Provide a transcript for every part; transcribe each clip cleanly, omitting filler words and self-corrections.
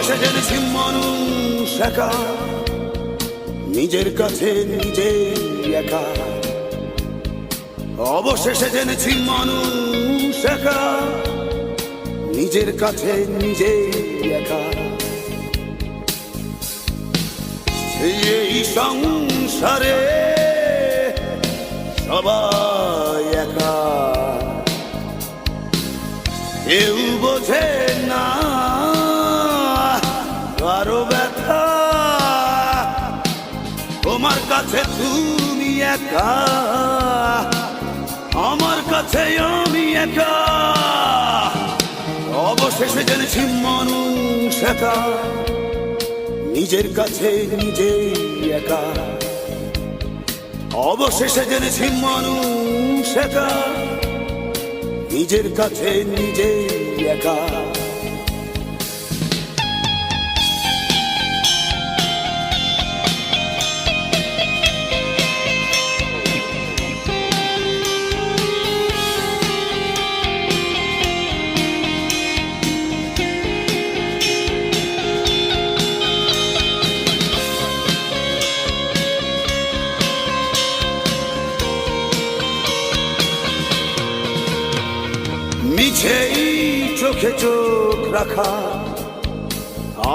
অবশেষে জেনেছি মানুষ একা, নিজের কাছে নিজেই একা। অবশেষে জেনেছি মানুষ একা, নিজের কাছে নিজেই একা। এই সংসারে সবাই একা, কেউ বোঝে না কারো ব্যথা। তোমার কাছে তুমি একা, আমার কাছে আমি একা। অবশেষে জেনেছি মানুষ একা, নিজের কাছে নিজেই একা। অবশেষে জেনেছি মানুষ একা, নিজের কাছে নিজেই একা। মিছেই চোখে চোখ রাখা,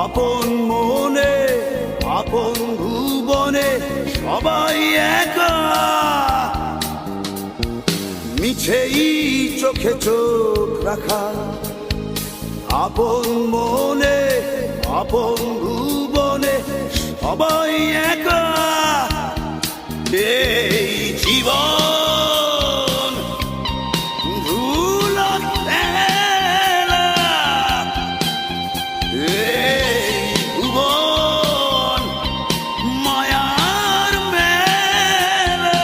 আপন মনে আপন ভুবনে সবাই একা। মিছেই চোখে চোখ রাখা, আপন মনে আপন ভুবনে সবাই একা। এই জীবন ভুলার খেলা, এই ভুবন মায়ার মেলা।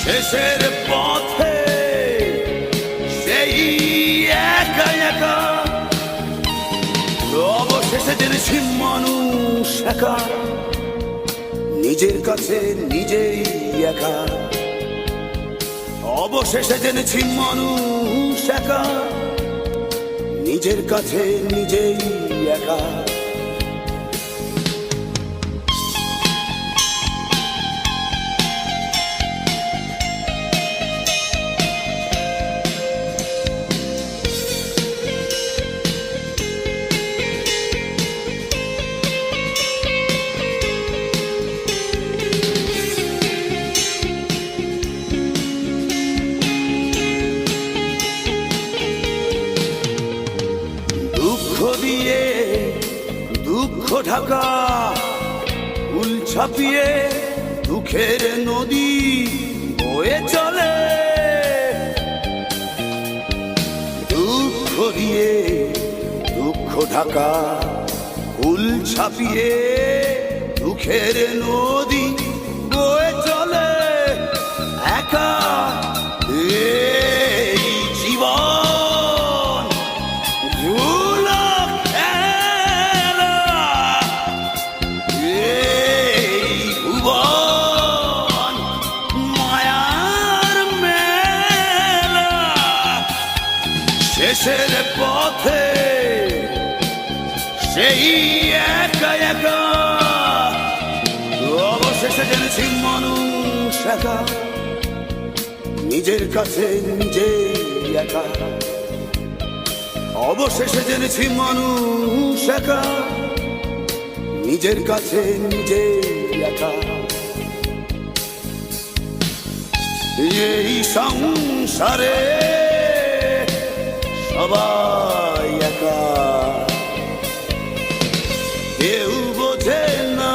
শেষের পথে সেই একা একা। অবশেষে জেনেছি মানুষ একা, নিজের কাছে নিজেই একা। অবশেষে জেনেছি মানুষ একা, নিজের কাছে নিজেই একা। দুঃখ দিয়ে দুঃখ ঢাকা, ফুল ছাপিয়ে দুঃখের নদী বয়ে চলে। দুঃখ দিয়ে দুঃখ ঢাকা, ফুল ছাপিয়ে দুঃখের নদী বয়ে চলে একা। এই জীবন ভুলা খেলা, এই ভুবন মায়ার মেলা। শেষের পথে সেই একা একা। অবশেষে জেনেছি মানুষ একা, নিজের কাছে নিজেই একা। অবশেষে জেনেছি মানুষ একা, নিজের কাছে নিজেই একা। এই সংসারে সবাই একা, কেউ বোঝে না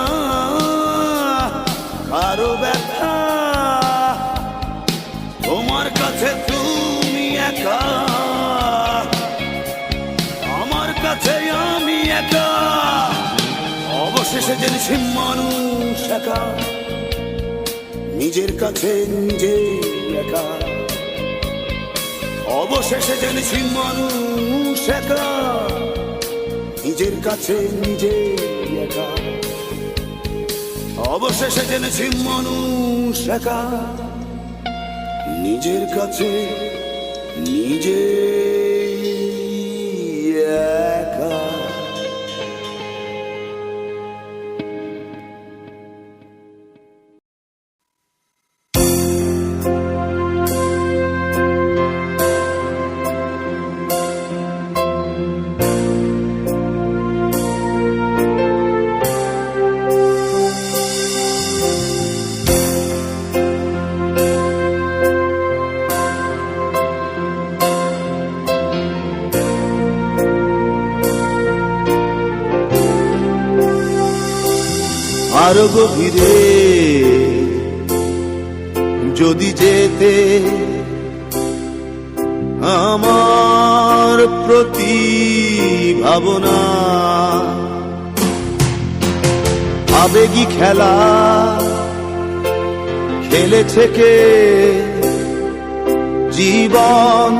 কারো ব্যথা। তোমার কাছে তুমি একা, আমার কাছে আমি একা। অবশেষে জেনেছি মানুষ একা, নিজের কাছে নিজেই একা। অবশেষে জেনেছি মানুষ একা, নিজের কাছে নিজেই একা। অবশেষে জেনেছি মানুষ একা, নিজের কাছে নিজেই একা। আরো গভীরে যদি যেতে আমার প্রতি ভাবনা আবেগী খেলা খেলেছে কে জীবন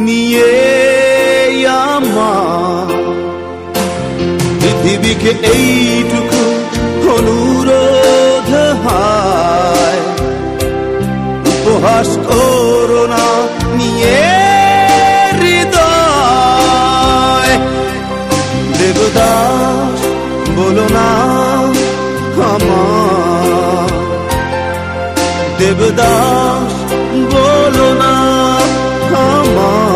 নিয়ে আমার পৃথিবীকে এইটুকু অনুরোধ হয় উপহাস করো না নিয়ে হৃদয় দেবদাস বলো না আমার দেবদাস বলো না আমার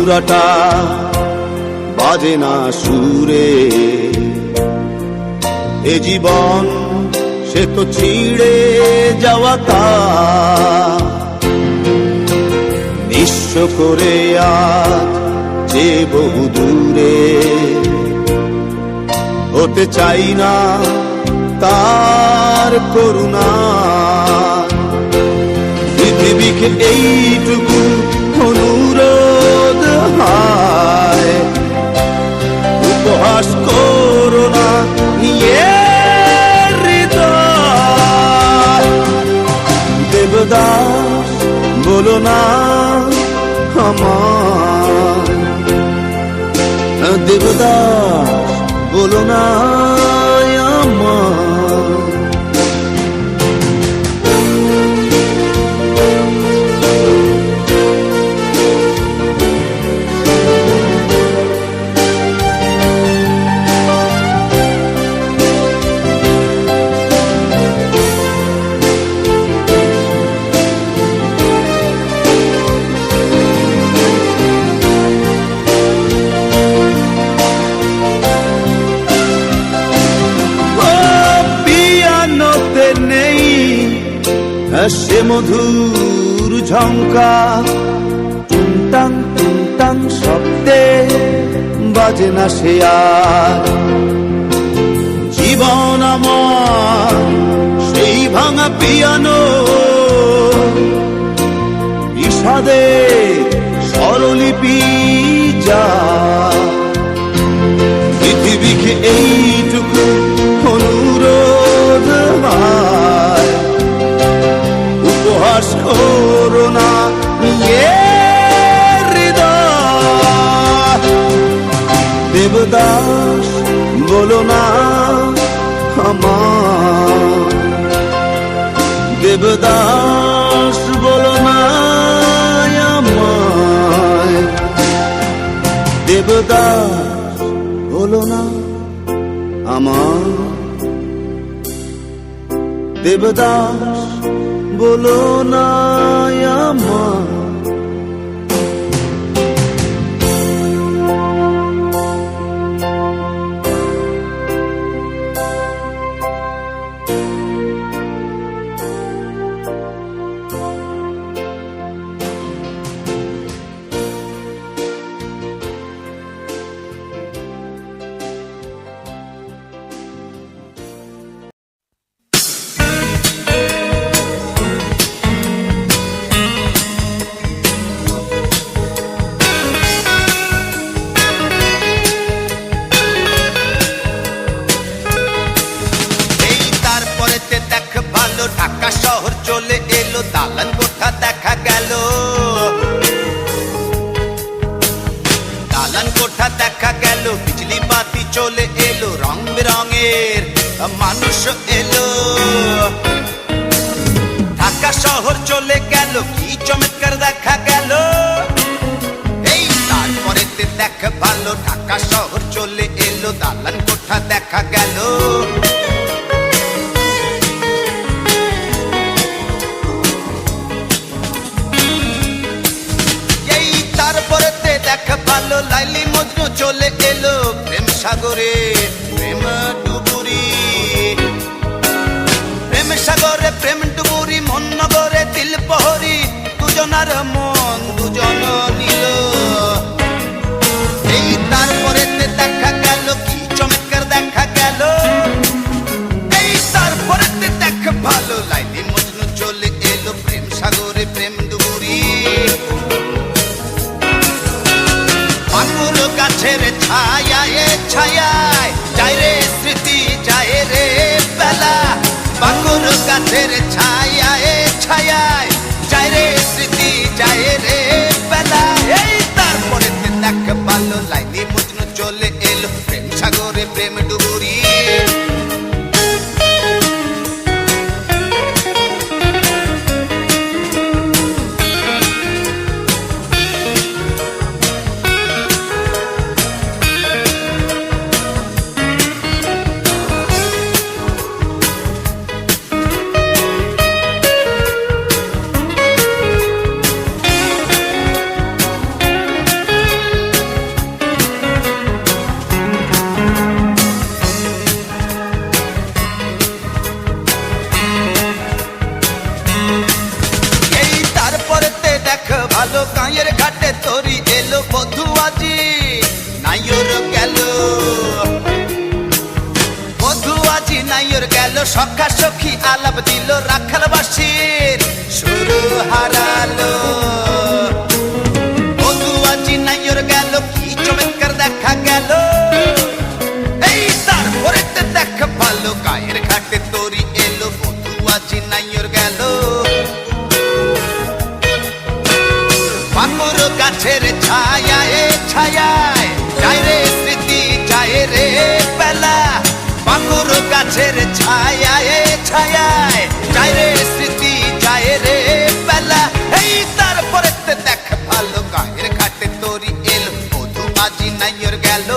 পুরাটা বাজে না সুরে এ জীবন সে তো ছিঁড়ে যাওয়া তা নিঃস্ব করে আজ যে বহু দূরে হতে চাই না তার করুণা পৃথিবীকে এইটুকু অনুরোধ হয় উপহাস করো না নিয়ে হৃদয় দেবদাস বলো না আমার দেবদাস বলো না আমার সে মধুর ঝঙ্কার টুংটাং টুংটাং শব্দে বাজে না সে আর জীবন আমার সেই ভাঙা পিয়ানো বিষাদে স্বরলিপি যা পৃথিবীকে এইটুকু অনুরোধ হয় উপহাস করো না নিয়ে হৃদয় দেবদাস বলো না আমার দেবদাস বলো না আমায় দেবদাস বলো না আমার দেবদাস বলো না আমার মানুষ এলো ঢাকা শহর চলে গেল কি চমৎকার দেখা গেল এই তারপরে দেখ ভালো ঢাকা শহর চলে এলো দালান কোঠা দেখা গেল ভালো গাঁয়ের ঘাটে তরি এলো বধু আজি নাইর গেল বধু আজি নাইর গেল সখা সখী আলাপ দিল রাখাল বাসির শুরু হারালো বধু আজি নাইর গেল কি চমৎকার দেখা গেল এই তারপরে দেখা ভালো গাঁয়ের ঘাটে তরি এলো বধু আজি নাইর গেল পাকুর গাছের ছায়ায় ছায়ায় যায় রে স্মৃতি যায় রে বেলা পাকুর গাছের ছায়ায় ছায়ায় যায় রে স্মৃতি যায় রে বেলা এই তারপরে দেখ ভালো গায়ের ঘাটে তরি এলো বধু আজি নাইর গেল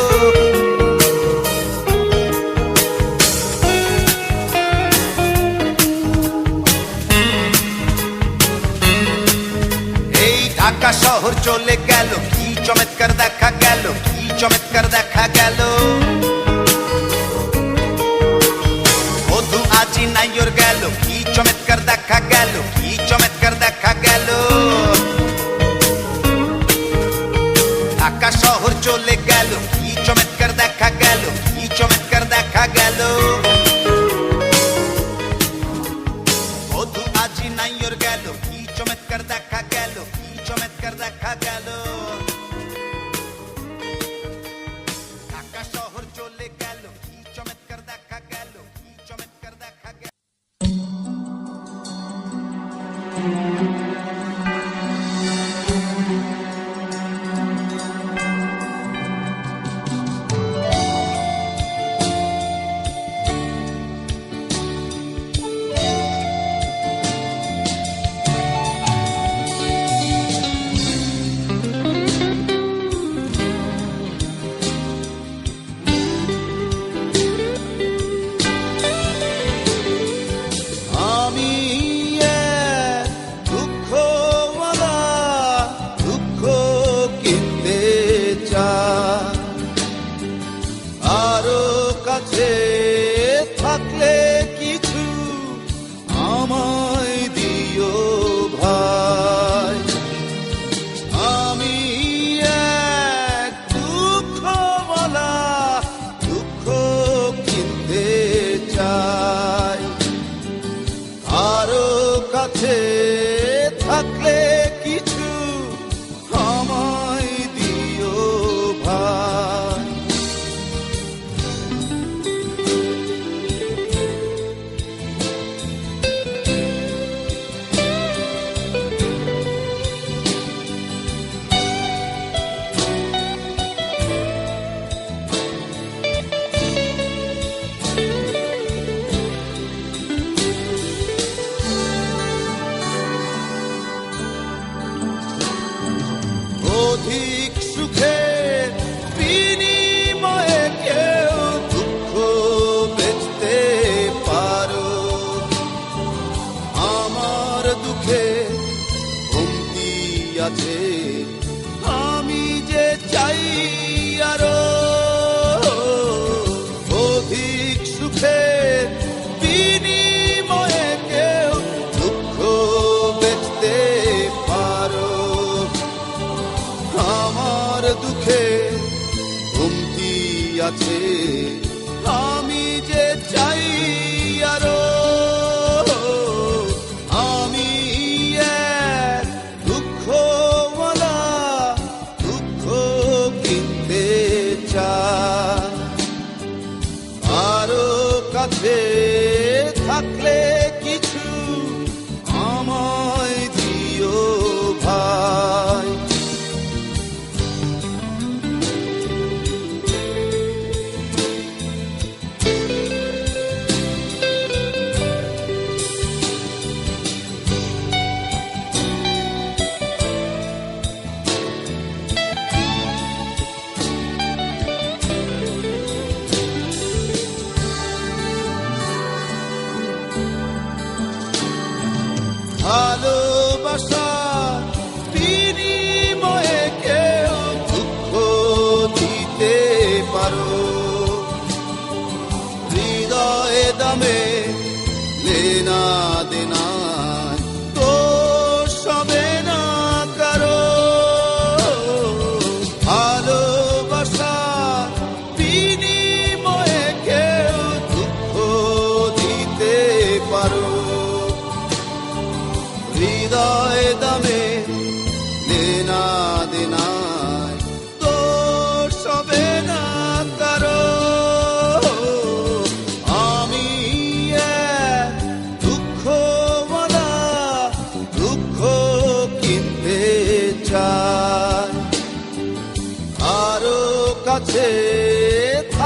ঢাকা শহর চলে গেল কি চমৎকার দেখা গেল কি চমৎকার দেখা গেল বধু আজি নাইর গেল কি চমৎকার দেখা গেল কি চমৎকার দেখা গেল ঢাকা শহর চলে গেল কি চমৎকার দেখা গেল কি চমৎকার দেখা গেল বধু আজি নাইর গেল কি চমৎকার দেখা গেল চমৎকার দেখা গেল ঢাকা শহর চলে গেল কি চমৎকার দেখা গেল কি চমৎকার দেখা গেল থাকলে কিছু আমায় দিও ভাই আমি এক দুঃখওয়ালা দুঃখ কিনতে চাই আরো কাছে থাকলে কিছু আমায় দিও ভাই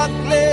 থাকলে